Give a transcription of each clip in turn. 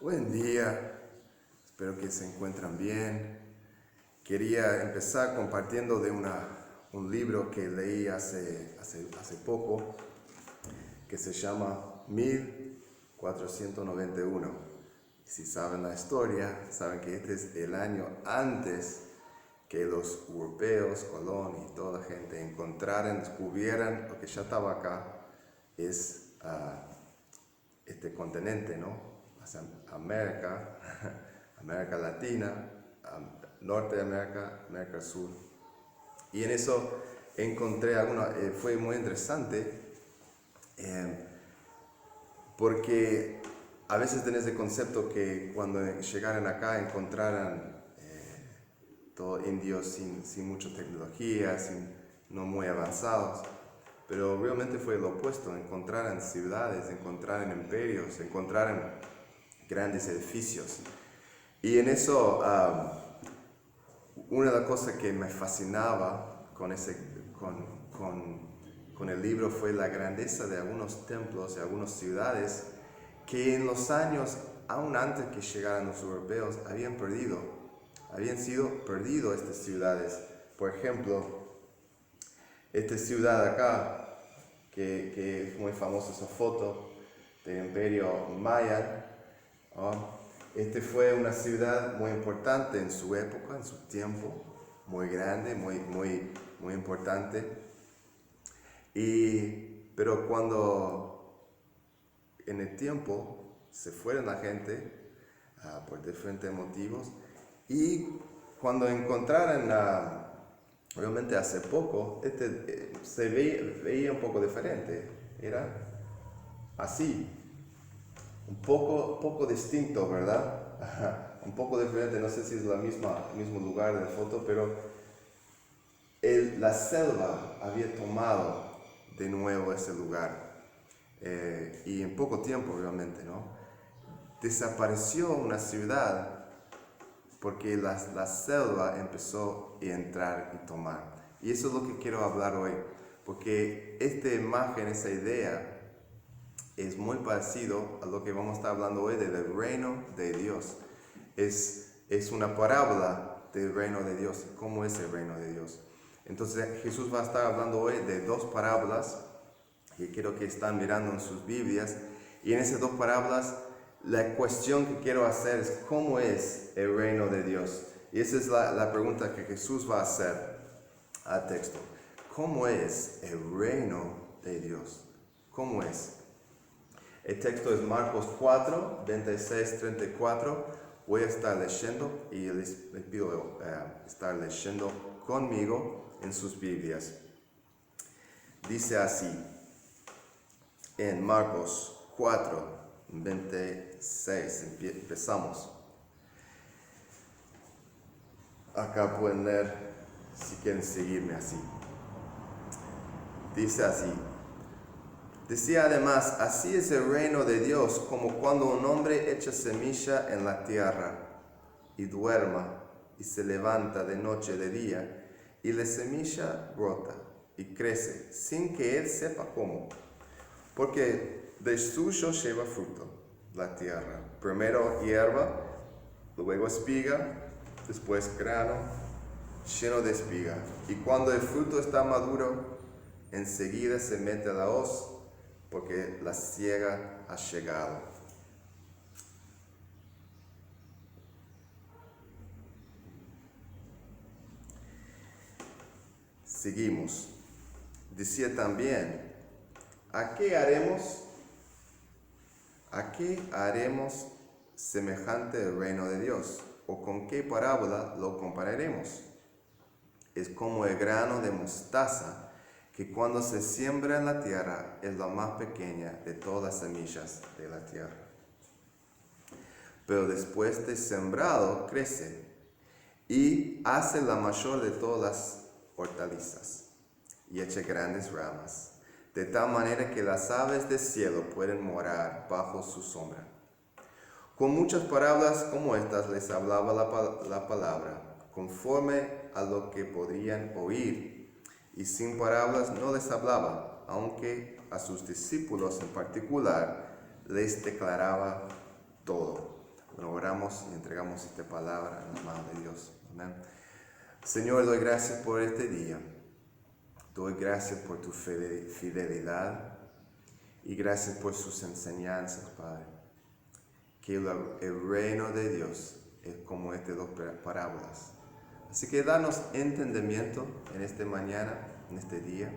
Buen día, espero que se encuentran bien. Quería empezar compartiendo de un libro que leí hace poco, que se llama 1491. Si saben la historia, saben que este es el año antes que los europeos, Colón y toda la gente descubrieran lo que ya estaba acá, es este continente, ¿no? Hacia América, América Latina, Norte de América, América del Sur. Y en eso encontré fue muy interesante, porque a veces tenés el concepto que cuando llegaran acá encontraran todos indios sin mucha tecnología, no muy avanzados. Pero realmente fue lo opuesto, encontraran ciudades, encontraran imperios, encontraran grandes edificios. Y en eso, una de las cosas que me fascinaba con el libro fue la grandeza de algunos templos, de algunas ciudades, que en los años, aún antes que llegaran los europeos, habían sido perdidas estas ciudades. Por ejemplo, esta ciudad acá, que es muy famosa esa foto del Imperio Maya, fue una ciudad muy importante en su época, en su tiempo, muy grande, muy importante. Pero cuando en el tiempo se fueron la gente por diferentes motivos, y cuando encontraron realmente hace poco, se veía un poco diferente, era así. Un poco distinto, ¿verdad? Un poco diferente, no sé si es el mismo lugar de la foto, pero la selva había tomado de nuevo ese lugar. Y en poco tiempo realmente, ¿no? Desapareció una ciudad porque la selva empezó a entrar y tomar. Y eso es lo que quiero hablar hoy, porque esta imagen, esa idea, es muy parecido a lo que vamos a estar hablando hoy del reino de Dios. Es una parábola del reino de Dios. ¿Cómo es el reino de Dios? Entonces Jesús va a estar hablando hoy de dos parábolas, y quiero que están mirando en sus Biblias. Y en esas dos parábolas, la cuestión que quiero hacer es ¿cómo es el reino de Dios? Y esa es la pregunta que Jesús va a hacer al texto. ¿Cómo es el reino de Dios? ¿Cómo es? El texto es Marcos 4, 26, 34. Voy a estar leyendo y les pido estar leyendo conmigo en sus Biblias. Dice así, en Marcos 4, 26, empezamos. Acá pueden leer si quieren seguirme así. Dice así. Decía además, así es el reino de Dios, como cuando un hombre echa semilla en la tierra y duerma y se levanta de noche de día, y la semilla brota y crece sin que él sepa cómo, porque de suyo lleva fruto la tierra, primero hierba, luego espiga, después grano lleno de espiga, y cuando el fruto está maduro, enseguida se mete a la hoz, porque la siega ha llegado. Seguimos. Decía también, ¿a qué haremos semejante el reino de Dios? ¿O con qué parábola lo compararemos? Es como el grano de mostaza, que cuando se siembra en la tierra es la más pequeña de todas las semillas de la tierra. Pero después de sembrado crece y hace la mayor de todas las hortalizas y echa grandes ramas, de tal manera que las aves del cielo pueden morar bajo su sombra. Con muchas parábolas como estas les hablaba la palabra, conforme a lo que podrían oír. Y sin parábolas no les hablaba, aunque a sus discípulos en particular les declaraba todo. Bueno, oramos y entregamos esta palabra en la mano de Dios. Amén. Señor, doy gracias por este día. Doy gracias por tu fidelidad y gracias por sus enseñanzas, Padre. Que el reino de Dios es como estas dos parábolas. Así que danos entendimiento en esta mañana, en este día.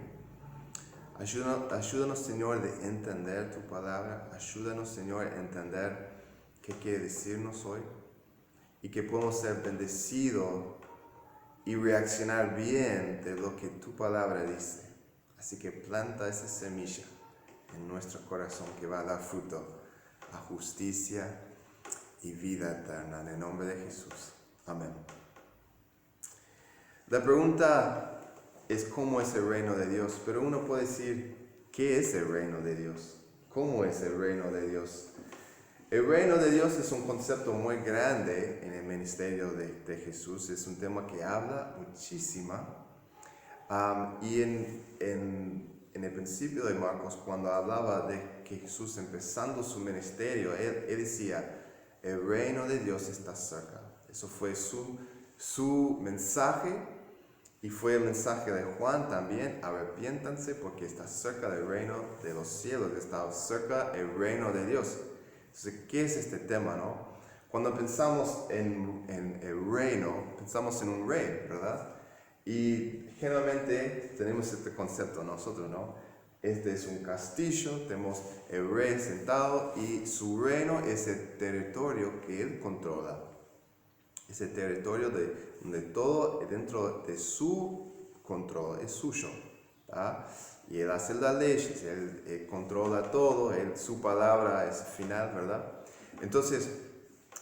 Ayúdanos, Señor, de entender tu palabra. Ayúdanos, Señor, a entender qué quiere decirnos hoy. Y que podamos ser bendecidos y reaccionar bien de lo que tu palabra dice. Así que planta esa semilla en nuestro corazón que va a dar fruto a justicia y vida eterna. En el nombre de Jesús. Amén. La pregunta es cómo es el reino de Dios, pero uno puede decir, ¿qué es el reino de Dios? ¿Cómo es el reino de Dios? El reino de Dios es un concepto muy grande en el ministerio de Jesús, es un tema que habla muchísimo. Y en el principio de Marcos, cuando hablaba de que Jesús empezando su ministerio, él decía, el reino de Dios está cerca. Eso fue su mensaje y fue el mensaje de Juan también. Arrepiéntanse porque está cerca del reino de los cielos, está cerca el reino de Dios. Entonces, ¿qué es este tema, no? Cuando pensamos en el reino, pensamos en un rey, ¿verdad? Y generalmente tenemos este concepto nosotros, ¿no? Este es un castillo, tenemos el rey sentado y su reino es el territorio que él controla. Es el territorio donde todo dentro de su control es suyo. ¿Ah? Y él hace las leyes, él controla todo, su palabra es final, ¿verdad? Entonces,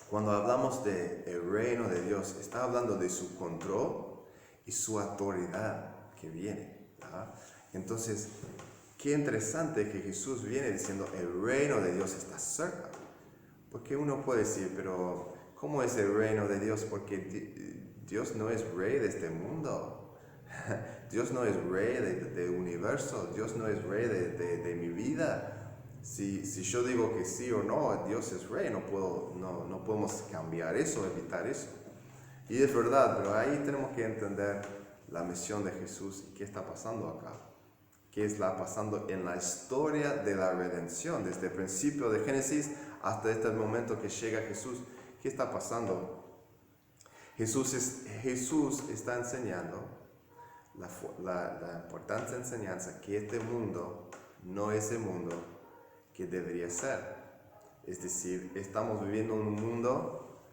cuando hablamos del reino de Dios, está hablando de su control y su autoridad que viene. ¿Ah? Entonces, qué interesante que Jesús viene diciendo, el reino de Dios está cerca. Porque uno puede decir, pero ¿cómo es el reino de Dios? Porque Dios no es rey de este mundo. Dios no es rey del universo. Dios no es rey de mi vida. Si yo digo que sí o no, Dios es rey, no podemos cambiar eso, evitar eso. Y es verdad, pero ahí tenemos que entender la misión de Jesús y qué está pasando acá. ¿Qué está pasando en la historia de la redención? Desde el principio de Génesis hasta este momento que llega Jesús. ¿Qué está pasando? Jesús está enseñando la importante enseñanza que este mundo no es el mundo que debería ser. Es decir, estamos viviendo un mundo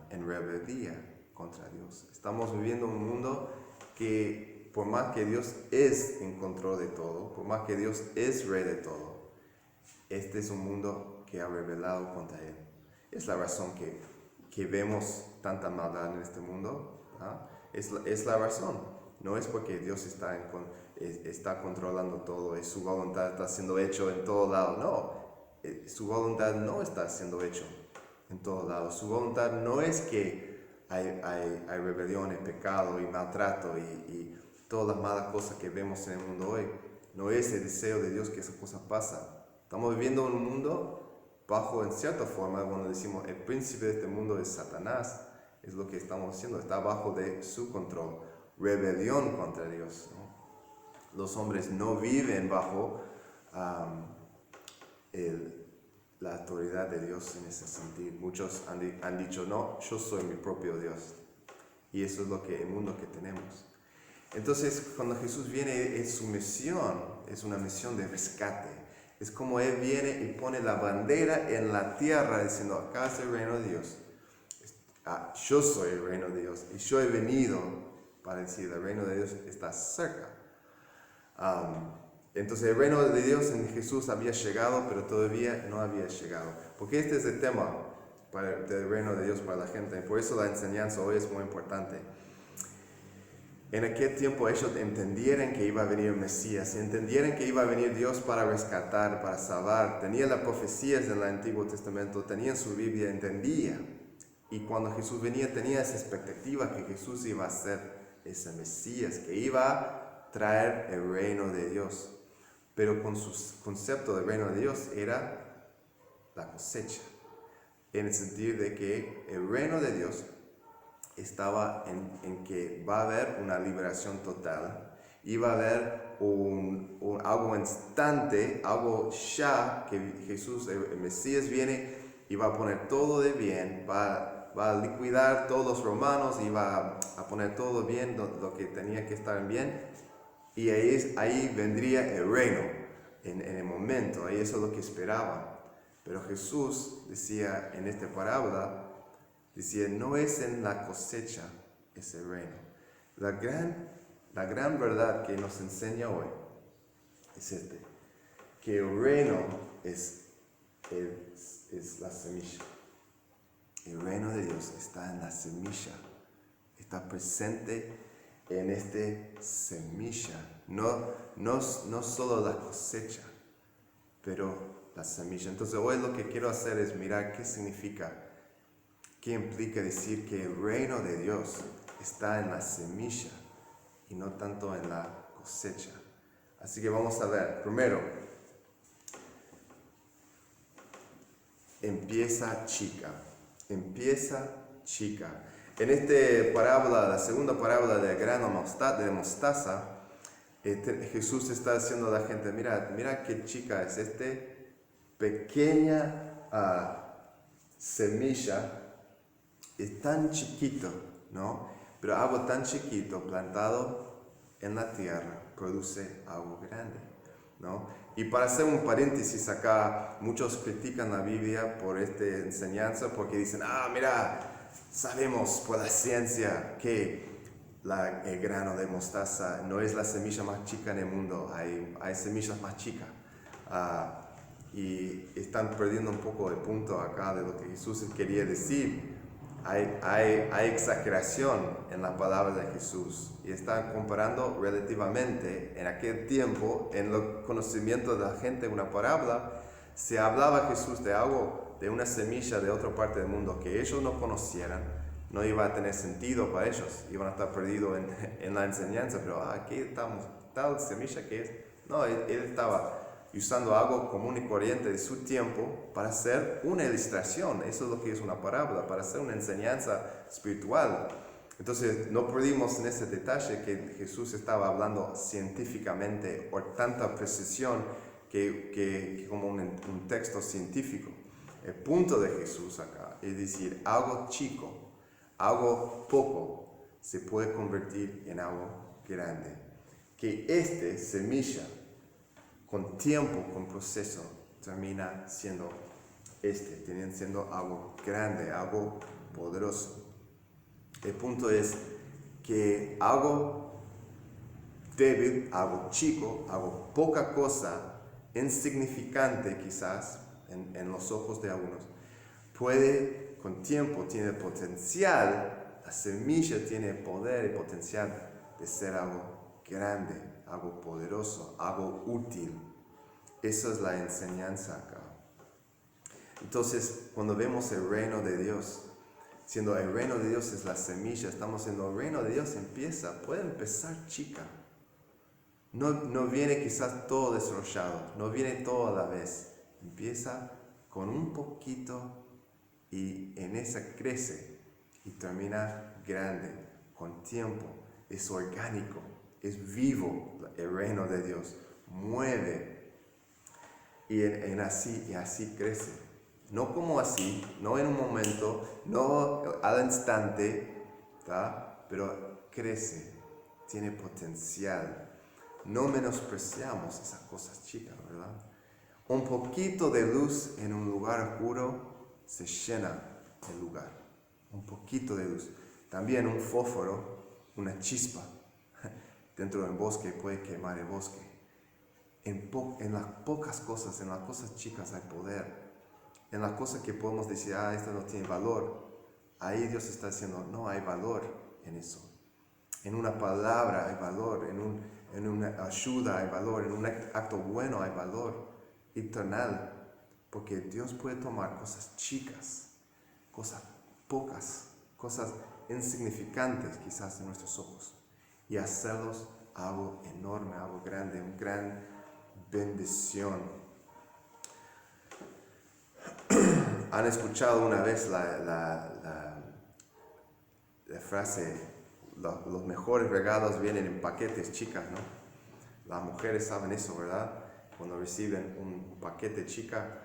en rebeldía contra Dios. Estamos viviendo un mundo que por más que Dios es en control de todo, por más que Dios es rey de todo, este es un mundo que ha rebelado contra Él. Es la razón que vemos tanta maldad en este mundo. ¿Ah? Es la razón. No es porque Dios está controlando todo y su voluntad está siendo hecho en todo lado. No, su voluntad no está siendo hecho en todo lado. Su voluntad no es que hay rebelión, pecado y maltrato y todas las malas cosas que vemos en el mundo hoy. No es el deseo de Dios que esas cosas pasen. Estamos viviendo en un mundo bajo, en cierta forma, cuando decimos el príncipe de este mundo es Satanás, es lo que estamos haciendo, está bajo de su control. Rebelión contra Dios, ¿no? Los hombres no viven bajo la autoridad de Dios en ese sentido. Muchos han dicho, no, yo soy mi propio Dios. Y eso es el mundo que tenemos. Entonces, cuando Jesús viene, su misión es una misión de rescate. Es como Él viene y pone la bandera en la tierra diciendo, acá es el reino de Dios. Yo soy el reino de Dios y yo he venido para decir, el reino de Dios está cerca. Entonces el reino de Dios en Jesús había llegado, pero todavía no había llegado. Porque este es el tema del reino de Dios para la gente. Por eso la enseñanza hoy es muy importante. En aquel tiempo ellos entendieron que iba a venir el Mesías, entendieron que iba a venir Dios para rescatar, para salvar. Tenían las profecías del Antiguo Testamento, tenían su Biblia, entendían. Y cuando Jesús venía tenía esa expectativa que Jesús iba a ser ese Mesías, que iba a traer el reino de Dios. Pero con su concepto del reino de Dios era la cosecha. en el sentido de que el reino de Dios estaba en que va a haber una liberación total y va a haber algo instante, algo ya, que Jesús, el Mesías, viene y va a poner todo de bien, va a liquidar todos los romanos y va a poner todo bien, lo que tenía que estar bien, y ahí vendría el reino en el momento, ahí eso es lo que esperaban. Pero Jesús decía en esta parábola, decía, no es en la cosecha, es el reino. La gran verdad que nos enseña hoy es que el reino es la semilla. El reino de Dios está en la semilla, está presente en esta semilla, no solo la cosecha, pero la semilla. Entonces hoy lo que quiero hacer es mirar qué significa, qué implica decir que el reino de Dios está en la semilla y no tanto en la cosecha. Así que vamos a ver, primero, empieza chica. En esta parábola, la segunda parábola del grano de mostaza, Jesús está diciendo a la gente, mira qué chica es pequeña semilla, es tan chiquito, ¿no? Pero algo tan chiquito plantado en la tierra produce algo grande, ¿no? Y para hacer un paréntesis acá, muchos critican la Biblia por esta enseñanza porque dicen, mira, sabemos por la ciencia que el grano de mostaza no es la semilla más chica en el mundo, hay semillas más chicas. Y están perdiendo un poco el punto acá de lo que Jesús quería decir. Hay exageración en la palabra de Jesús y están comparando relativamente. En aquel tiempo, en el conocimiento de la gente, una parábola, se hablaba Jesús de algo, de una semilla de otra parte del mundo que ellos no conocieran, no iba a tener sentido para ellos, iban a estar perdidos en la enseñanza, pero ¿qué tal semilla que es? No, él estaba usando algo común y corriente de su tiempo para hacer una ilustración. Eso es lo que es una parábola, para hacer una enseñanza espiritual. Entonces no perdimos en ese detalle que Jesús estaba hablando científicamente o tanta precisión que como un texto científico. El punto de Jesús acá es decir, algo chico, algo poco, se puede convertir en algo grande. Que semilla, con tiempo, con proceso, termina siendo siendo algo grande, algo poderoso. El punto es que algo débil, algo chico, algo poca cosa, insignificante quizás en los ojos de algunos, puede, con tiempo, tiene potencial, la semilla tiene poder y potencial de ser algo grande, algo poderoso, algo útil. Esa es la enseñanza acá. Entonces, cuando vemos el reino de Dios, siendo el reino de Dios es la semilla, estamos siendo el reino de Dios puede empezar chica. No viene quizás todo desarrollado, no viene todo a la vez. Empieza con un poquito y en esa crece y termina grande, con tiempo, es orgánico. Es vivo el reino de Dios, mueve y así crece. No como así, no en un momento, no al instante, ¿tá? Pero crece, tiene potencial. No menospreciamos esas cosas chicas, ¿verdad? Un poquito de luz en un lugar oscuro se llena el lugar. Un poquito de luz. También un fósforo, una chispa dentro del bosque puede quemar el bosque. En las pocas cosas, en las cosas chicas hay poder. En las cosas que podemos decir, esto no tiene valor, ahí Dios está diciendo, no hay valor en eso. En una palabra hay valor, en una ayuda hay valor, en un acto bueno hay valor eternal. Porque Dios puede tomar cosas chicas, cosas pocas, cosas insignificantes quizás en nuestros ojos, y hacerlos algo enorme, algo grande, una gran bendición. han escuchado una vez la frase, los mejores regalos vienen en paquetes chicas, ¿no? Las mujeres saben eso, ¿verdad? Cuando reciben un paquete chica,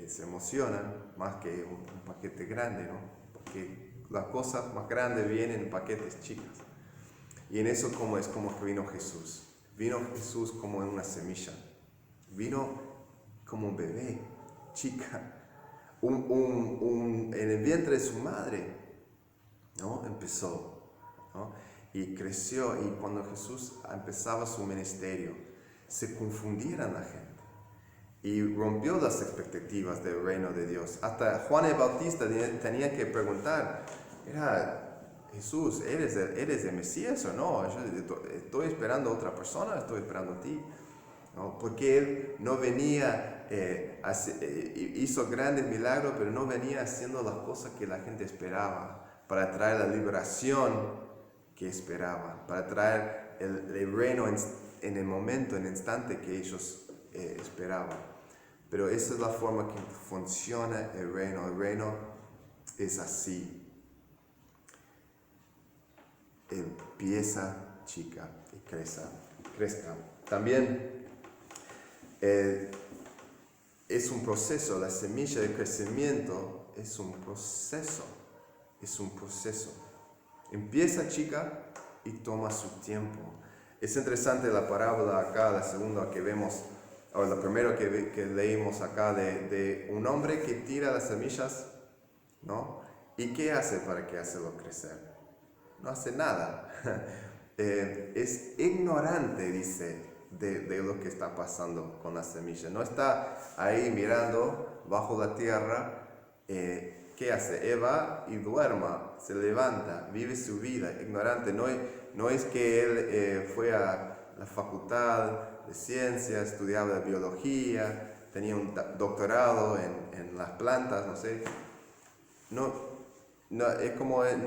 se emocionan más que un paquete grande, ¿no? Porque las cosas más grandes vienen en paquetes chicas. Y en eso es como que vino Jesús. Vino Jesús como en una semilla. Vino como un bebé, chica. En el vientre de su madre, ¿no? Empezó, ¿no? Y creció. Y cuando Jesús empezaba su ministerio, se confundieron la gente. Y rompió las expectativas del reino de Dios. Hasta Juan el Bautista tenía que preguntar, Jesús, ¿eres el Mesías o no? Yo estoy esperando a otra persona, estoy esperando a ti. ¿No? Porque él no venía, hizo grandes milagros, pero no venía haciendo las cosas que la gente esperaba, para traer la liberación que esperaban, para traer el reino en el momento, en el instante que ellos esperaban. Pero esa es la forma que funciona el reino. El reino es así. Empieza chica y crezca. También es un proceso. La semilla de crecimiento es un proceso. Empieza chica y toma su tiempo. Es interesante la parábola acá, la segunda que vemos, o la primera que leímos acá, de un hombre que tira las semillas, ¿no? ¿Y qué hace para que hacerlo crecer? No hace nada. Es ignorante, dice, de lo que está pasando con la semilla. No está ahí mirando bajo la tierra. ¿Qué hace? Él va y duerma, se levanta, vive su vida, ignorante. No es que él fue a la facultad de ciencias, estudiaba biología, tenía un doctorado en las plantas, no sé. No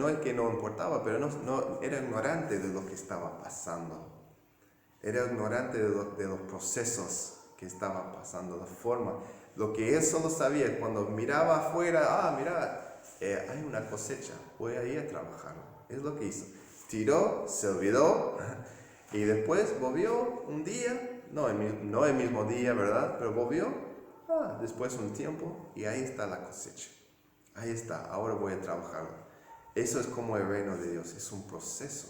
es que no importaba, pero no era ignorante de lo que estaba pasando. Era ignorante de los procesos que estaban pasando, la forma. Lo que él solo sabía, cuando miraba afuera, mira, hay una cosecha, voy a ir a trabajar. Es lo que hizo. Tiró, se olvidó, y después volvió un día, no el mismo día, ¿verdad? Pero volvió, después un tiempo, y ahí está la cosecha. Ahí está, ahora voy a trabajar. Eso es como el reino de Dios, es un proceso.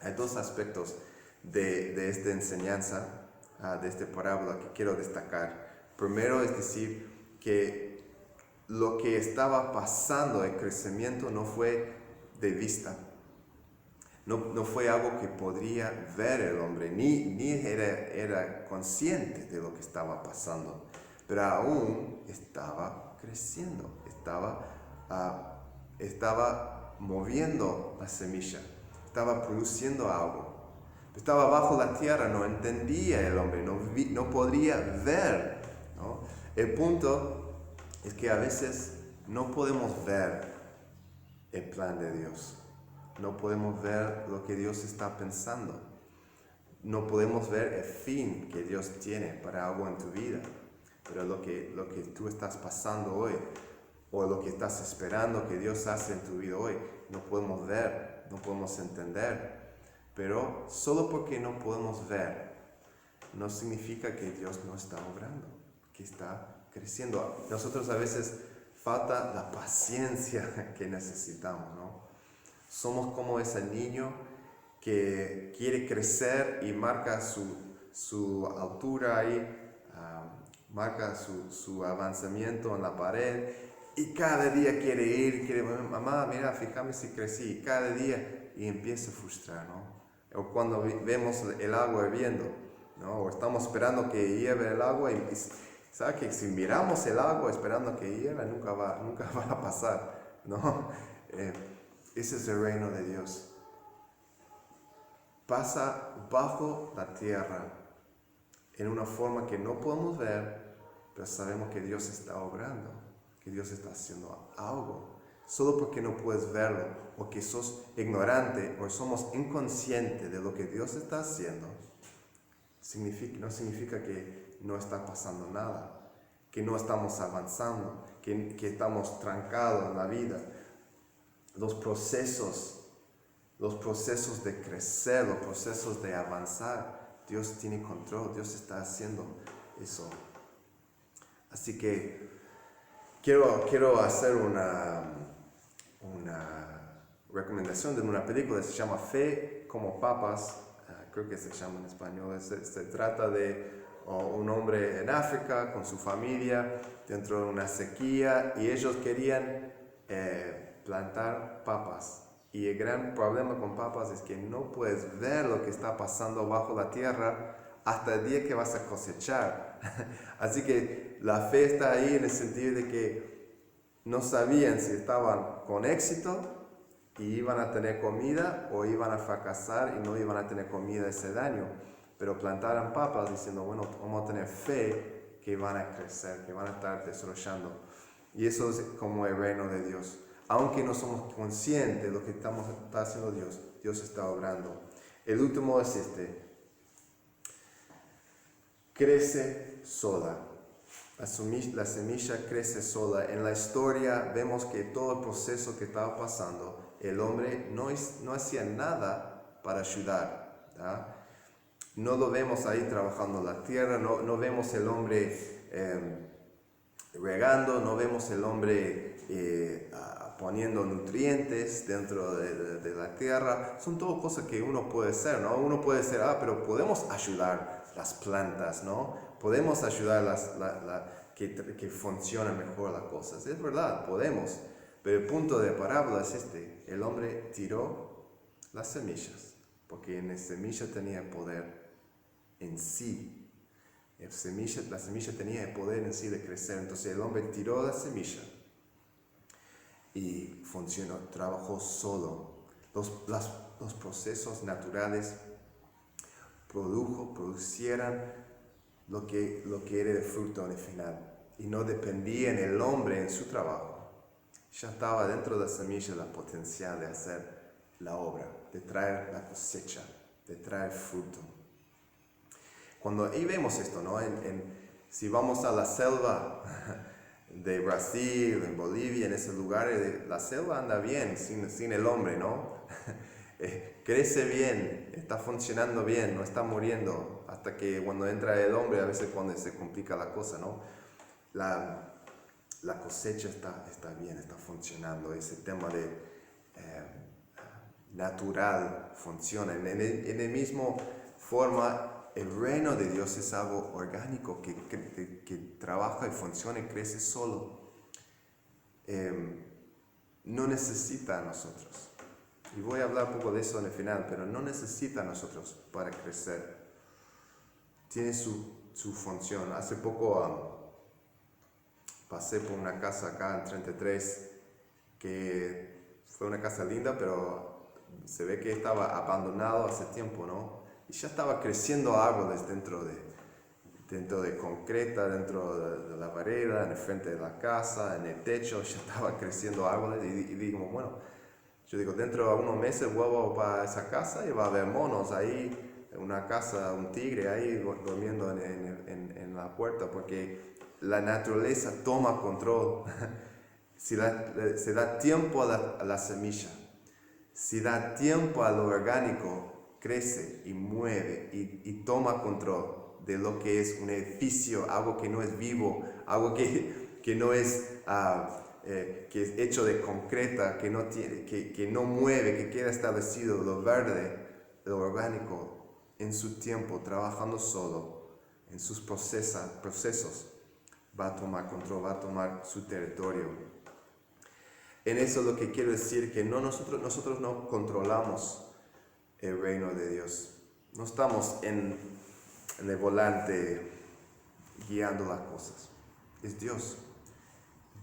Hay dos aspectos de esta enseñanza, de esta parábola que quiero destacar. Primero es decir que lo que estaba pasando, el crecimiento, no fue de vista. No fue algo que podría ver el hombre, ni era consciente de lo que estaba pasando. Pero aún estaba creciendo, estaba moviendo la semilla, estaba produciendo algo. Estaba bajo la tierra, no entendía el hombre, no podría ver, ¿no? El punto es que a veces no podemos ver el plan de Dios. No podemos ver lo que Dios está pensando. No podemos ver el fin que Dios tiene para algo en tu vida. Pero lo que tú estás pasando hoy, o lo que estás esperando que Dios hace en tu vida hoy, no podemos ver, no podemos entender. Pero solo porque no podemos ver, no significa que Dios no está obrando, que está creciendo. Nosotros a veces falta la paciencia que necesitamos, ¿no? Somos como ese niño que quiere crecer y marca su altura ahí, marca su avanzamiento en la pared, y cada día quiere, mamá, mira, fíjame si crecí, cada día, y empieza a frustrar, ¿no? O cuando vemos el agua hirviendo, ¿no? O estamos esperando que hierva el agua, y ¿sabes que si miramos el agua esperando que hierva, nunca va a pasar, ¿no? Ese es el reino de Dios. Pasa bajo la tierra en una forma que no podemos ver, pero sabemos que Dios está obrando, que Dios está haciendo algo. Solo porque no puedes verlo, o que sos ignorante, o somos inconscientes de lo que Dios está haciendo, no significa que no está pasando nada, que no estamos avanzando, que estamos trancados en la vida. Los procesos de crecer, los procesos de avanzar, Dios tiene control, Dios está haciendo eso. Así que quiero hacer una recomendación de una película que se llama Fe como Papas, creo que se llama en español. Se trata de un hombre en África con su familia dentro de una sequía y ellos querían plantar papas. Y el gran problema con papas es que no puedes ver lo que está pasando bajo la tierra hasta el día que vas a cosechar. Así que la fe está ahí en el sentido de que no sabían si estaban con éxito y iban a tener comida o iban a fracasar y no iban a tener comida ese año. Pero plantaron papas diciendo, bueno, vamos a tener fe que van a crecer, que van a estar desarrollando. Y eso es como el reino de Dios. Aunque no somos conscientes de lo que está haciendo Dios, Dios está obrando. El último es crece sola. La semilla crece sola. En la historia vemos que todo el proceso que estaba pasando, el hombre no hacía nada para ayudar, ¿verdad? No lo vemos ahí trabajando la tierra, no vemos el hombre regando, no vemos el hombre poniendo nutrientes dentro de la tierra. Son todo cosas que uno puede hacer, ¿no? Uno puede decir, pero podemos ayudar las plantas, ¿no? Podemos ayudar que funcionen mejor las cosas. Es verdad, podemos. Pero el punto de parábola es el hombre tiró las semillas, porque en la semilla tenía poder en sí. La semilla tenía el poder en sí de crecer. Entonces el hombre tiró la semilla y funcionó, trabajó solo. Los procesos naturales producieran lo que era el fruto en el final. Y no dependía en el hombre en su trabajo. Ya estaba dentro de la semilla la potencial de hacer la obra, de traer la cosecha, de traer fruto. Cuando ahí vemos esto, ¿no? Si vamos a la selva de Brasil, en Bolivia, en esos lugares, la selva anda bien sin el hombre, ¿no? Crece bien, está funcionando bien, no está muriendo, hasta que cuando entra el hombre, a veces cuando se complica la cosa, ¿no? La cosecha está bien, está funcionando, ese tema de natural funciona. En el mismo forma, el reino de Dios es algo orgánico que trabaja y funciona y crece solo. No necesita a nosotros. Y voy a hablar un poco de eso en el final, pero no necesita a nosotros para crecer. Tiene su función. Hace poco pasé por una casa acá en 33 que fue una casa linda, pero se ve que estaba abandonado hace tiempo, ¿no? Y ya estaba creciendo árboles dentro de concreta, dentro de la pared, en el frente de la casa, en el techo, ya estaba creciendo árboles y digo, bueno, yo digo, dentro de unos meses vuelvo para esa casa y va a haber monos ahí, una casa, un tigre ahí durmiendo en la puerta, porque la naturaleza toma control. Se da tiempo a la semilla, si da tiempo a lo orgánico, crece y mueve y toma control de lo que es un edificio, algo que no es vivo, algo que no es que es hecho de concreta, que no mueve, que queda establecido. Lo verde, lo orgánico, en su tiempo, trabajando solo, en sus procesos, va a tomar control, va a tomar su territorio. En eso lo que quiero decir que nosotros no controlamos el reino de Dios. No estamos en el volante guiando las cosas. Es Dios.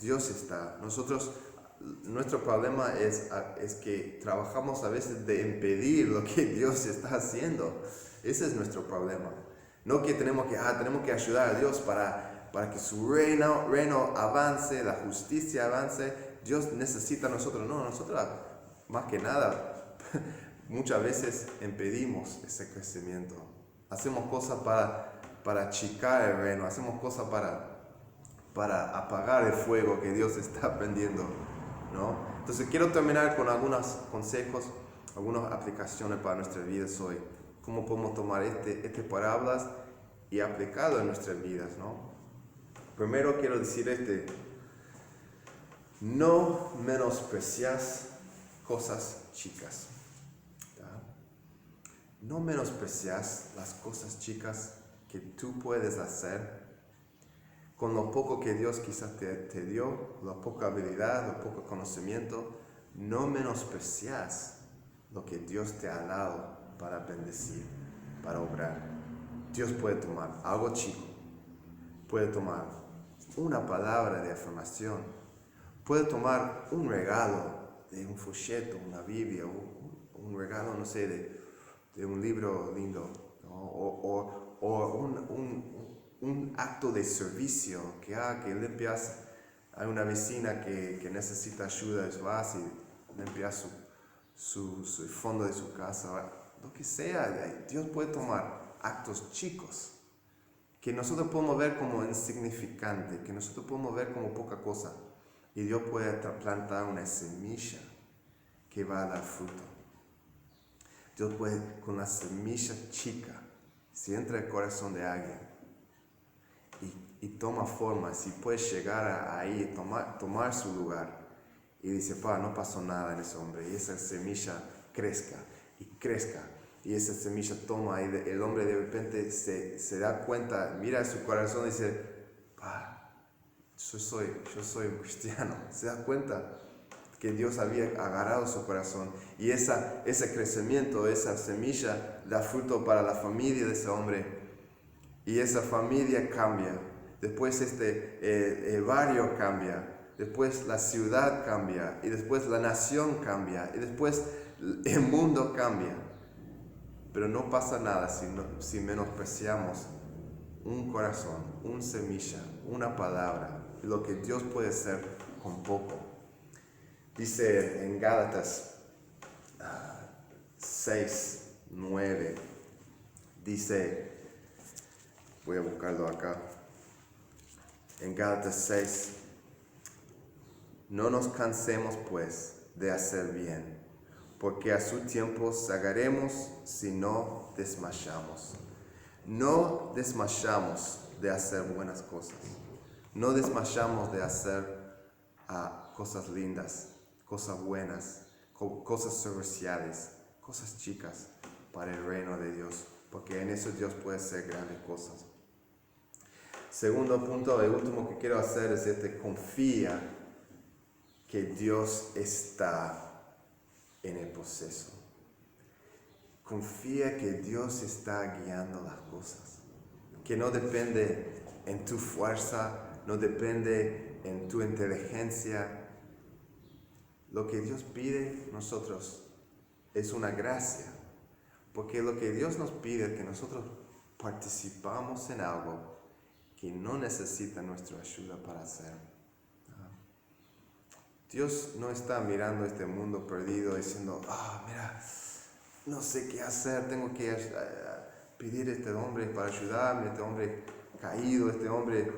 Dios está. Nuestro problema es que trabajamos a veces de impedir lo que Dios está haciendo. Ese es nuestro problema. No que tenemos que ayudar a Dios para que su reino avance, la justicia avance. Dios necesita a nosotros. No, nosotros más que nada muchas veces impedimos ese crecimiento. Hacemos cosas para achicar el reino, hacemos cosas para apagar el fuego que Dios está prendiendo, ¿no? Entonces quiero terminar con algunos consejos, algunas aplicaciones para nuestras vidas hoy. Cómo podemos tomar estas parábolas y aplicarlo en nuestras vidas, ¿no? Primero quiero decir no menosprecias cosas chicas. No menosprecias las cosas chicas que tú puedes hacer con lo poco que Dios quizás te dio, la poca habilidad, lo poco conocimiento. No menosprecias lo que Dios te ha dado para bendecir, para obrar. Dios puede tomar algo chico, puede tomar una palabra de afirmación, puede tomar un regalo de un folleto, una Biblia, un regalo, no sé, de un libro lindo, ¿no? o un acto de servicio que limpias a una vecina que necesita ayuda, vas y limpias su fondo de su casa, lo que sea. Dios puede tomar actos chicos que nosotros podemos ver como insignificante, que nosotros podemos ver como poca cosa, y Dios puede plantar una semilla que va a dar fruto. Dios puede, con la semilla chica, si entra el corazón de alguien y toma forma, si puede llegar ahí, tomar su lugar, y dice, no pasó nada en ese hombre, y esa semilla crezca, y esa semilla toma, y el hombre de repente se da cuenta, mira su corazón y dice, yo soy un cristiano, se da cuenta que Dios había agarrado su corazón, y ese crecimiento, esa semilla da fruto para la familia de ese hombre, y esa familia cambia, después el barrio cambia, después la ciudad cambia, y después la nación cambia, y después el mundo cambia. Pero no pasa nada si menospreciamos un corazón, una semilla, una palabra, lo que Dios puede hacer con poco. Dice en Gálatas 6:9, dice, voy a buscarlo acá, en Gálatas 6, no nos cansemos pues de hacer bien, porque a su tiempo segaremos si no desmayamos. No desmayamos de hacer buenas cosas, no desmayamos de hacer cosas lindas, cosas buenas, cosas serviciales, cosas chicas para el reino de Dios, porque en eso Dios puede hacer grandes cosas. Segundo punto, el último que quiero hacer es confía que Dios está en el proceso. Confía que Dios está guiando las cosas, que no depende en tu fuerza, no depende en tu inteligencia. Lo que Dios pide a nosotros es una gracia, porque lo que Dios nos pide es que nosotros participamos en algo que no necesita nuestra ayuda para hacer. Dios no está mirando este mundo perdido diciendo, mira, no sé qué hacer, tengo que pedir a este hombre para ayudarme, este hombre caído, este hombre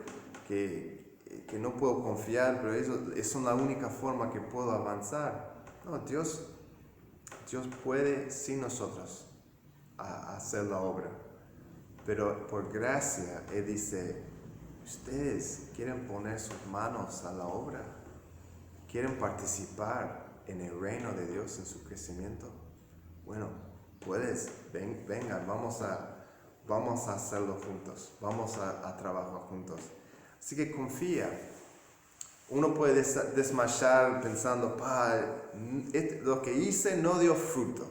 que no puedo confiar, pero eso es la única forma que puedo avanzar. No, Dios puede sin nosotros hacer la obra, pero por gracia Él dice, ustedes quieren poner sus manos a la obra, quieren participar en el reino de Dios, en su crecimiento. Bueno, puedes, venga, vamos a hacerlo juntos, vamos a trabajar juntos. Así que confía. Uno puede desmayar pensando, lo que hice no dio fruto.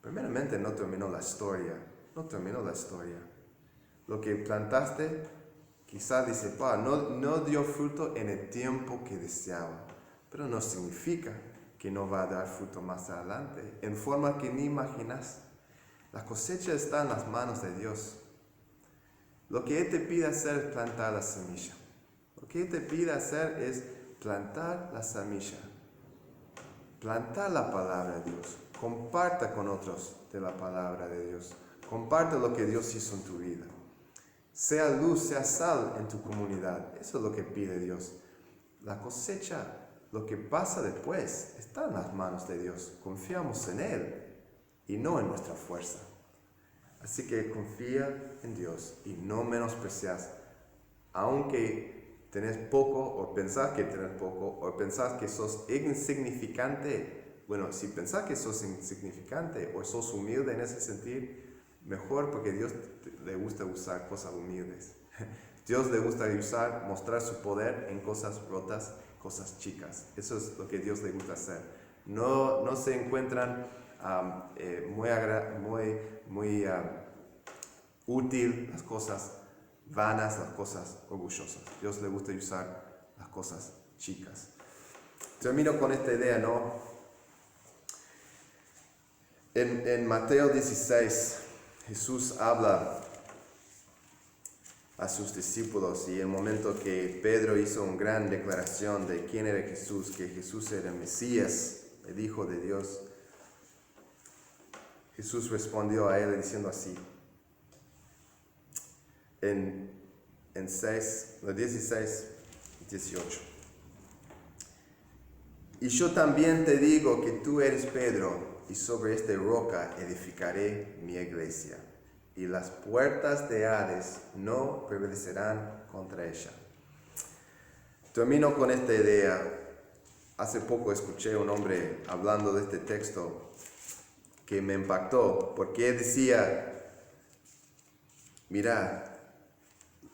Primeramente no terminó la historia. Lo que plantaste, quizás dice, no dio fruto en el tiempo que deseaba. Pero no significa que no va a dar fruto más adelante, en forma que ni imaginas. La cosecha está en las manos de Dios. Lo que Él te pide hacer es plantar la semilla. Lo que Él te pide hacer es plantar la semilla. Plantar la palabra de Dios. Comparta con otros de la palabra de Dios. Comparte lo que Dios hizo en tu vida. Sea luz, sea sal en tu comunidad. Eso es lo que pide Dios. La cosecha, lo que pasa después, está en las manos de Dios. Confiamos en Él y no en nuestra fuerza. Así que confía en Dios y no menosprecias, aunque tenés poco o pensás que tenés poco o pensás que sos insignificante. Bueno, si pensás que sos insignificante o sos humilde en ese sentido, mejor, porque Dios le gusta usar cosas humildes. Dios le gusta mostrar su poder en cosas rotas, cosas chicas. Eso es lo que Dios le gusta hacer. No se encuentran muy útil las cosas vanas, las cosas orgullosas. Dios le gusta usar las cosas chicas. Termino con esta idea, ¿no? En Mateo 16, Jesús habla a sus discípulos y en el momento que Pedro hizo una gran declaración de quién era Jesús, que Jesús era el Mesías, el Hijo de Dios, Jesús respondió a él diciendo así, en 16, 18. Y yo también te digo que tú eres Pedro, y sobre esta roca edificaré mi iglesia, y las puertas de Hades no prevalecerán contra ella. Termino con esta idea. Hace poco escuché a un hombre hablando de este texto que me impactó, porque él decía, mira,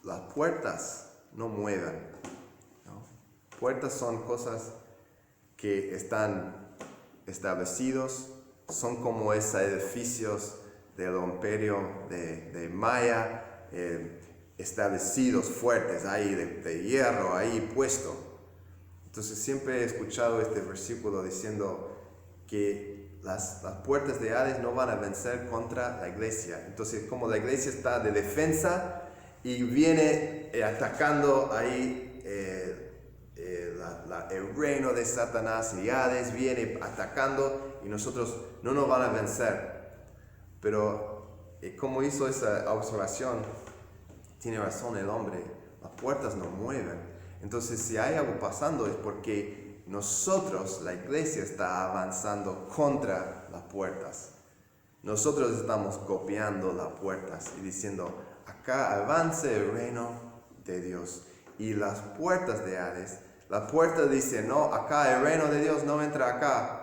las puertas no mueven, ¿no? Puertas son cosas que están establecidos, son como esos edificios del imperio de Maya, establecidos, fuertes, ahí de hierro, ahí puesto. Entonces siempre he escuchado este versículo diciendo que las puertas de Hades no van a vencer contra la iglesia. Entonces como la iglesia está de defensa y viene atacando ahí el reino de Satanás y Hades viene atacando y nosotros no nos van a vencer. Pero como hizo esa observación, tiene razón el hombre, las puertas no mueven. Entonces si hay algo pasando es porque nosotros, la iglesia, está avanzando contra las puertas. Nosotros estamos copiando las puertas y diciendo, acá avance el reino de Dios. Y las puertas de Hades, la puerta dice, no, acá el reino de Dios no entra acá.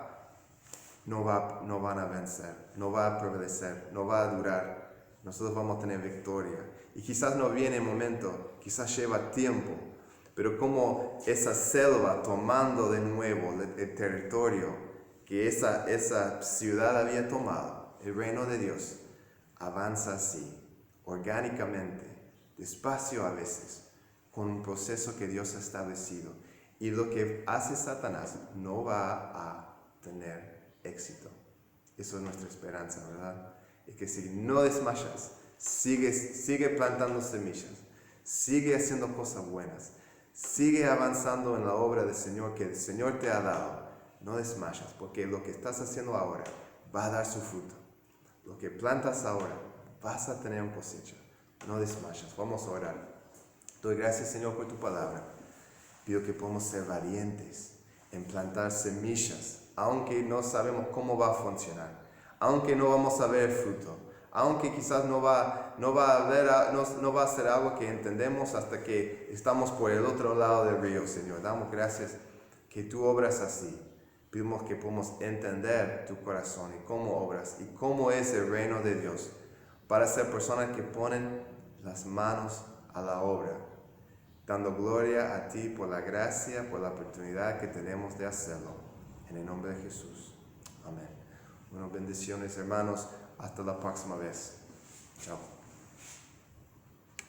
No van a vencer, no va a prevalecer, no va a durar. Nosotros vamos a tener victoria. Y quizás no viene el momento, quizás lleva tiempo. Pero como esa selva tomando de nuevo el territorio que esa ciudad había tomado, el reino de Dios, avanza así, orgánicamente, despacio a veces, con un proceso que Dios ha establecido. Y lo que hace Satanás no va a tener éxito. Eso es nuestra esperanza, ¿verdad? Es que si no desmayas, sigue plantando semillas, sigue haciendo cosas buenas, sigue avanzando en la obra del Señor que el Señor te ha dado. No desmayas, porque lo que estás haciendo ahora va a dar su fruto. Lo que plantas ahora, vas a tener una cosecha. No desmayas. Vamos a orar. Doy gracias, Señor, por tu palabra. Pido que podamos ser valientes en plantar semillas, aunque no sabemos cómo va a funcionar, aunque no vamos a ver fruto, aunque quizás no va a ser algo que entendemos hasta que estamos por el otro lado del río, Señor. Damos gracias que tú obras así. Pedimos que podamos entender tu corazón y cómo obras y cómo es el reino de Dios para ser personas que ponen las manos a la obra, dando gloria a ti por la gracia, por la oportunidad que tenemos de hacerlo. En el nombre de Jesús. Amén. Bueno, bendiciones, hermanos. Hasta la próxima vez. Chao.